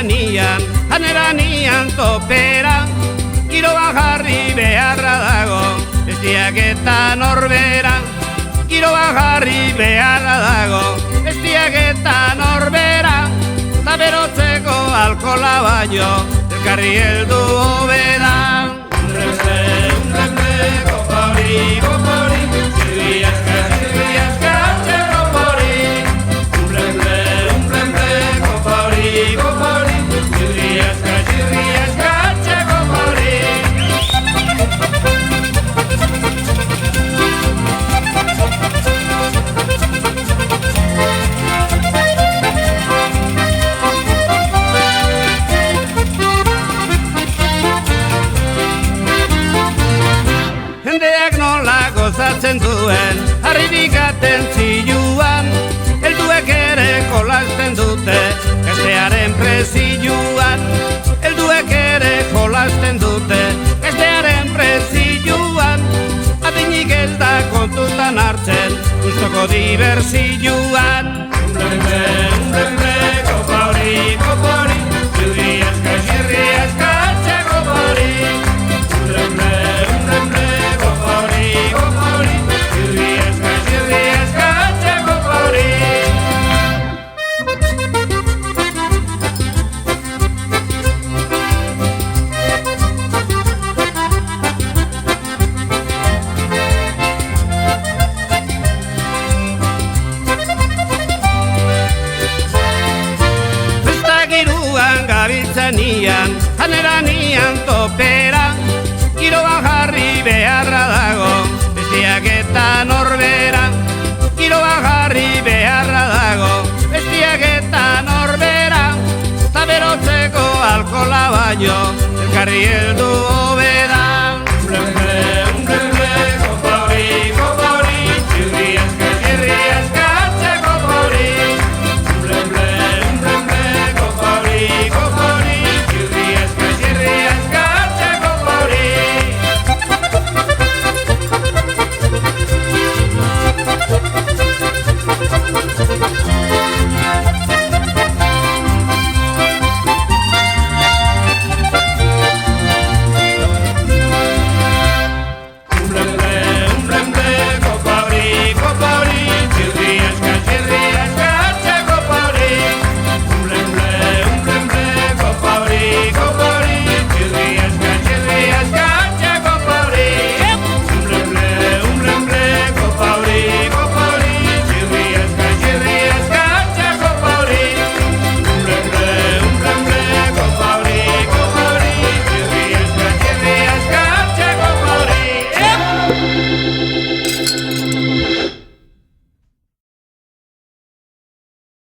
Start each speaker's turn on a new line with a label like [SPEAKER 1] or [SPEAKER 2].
[SPEAKER 1] gabiltzanian, aneranian topera, giroan jarri beharra dago, bestiak eta norbera. Giroan jarri beharra dago, bestiak eta norbera. Ta berotzeko alkola baino, elkarri heldu hobeda. Kopori, kopori, sirriaska, sirriaska, txerropori. Kopori, kopori, sirriaska, sirriaska, txerropori. Jendeak nola gozatzen duen, harribikaten ziluan, helduek ere jolasten dute, gaztearen prezioan. Helduek ere jolasten dute, gaztearen prezioan. Adinik ez da kontutan hartzen, gustoko diversioan. Kopori, kopori, sirriaska, sirriaska, txerropori. Gabiltzanian, aneranian topera, giroan jarri beharra dago, bestiak eta norbera. Giroan jarri beharra dago, bestiak eta norbera. Ta berotzeko alkola baino, elkarri heldu hobeda.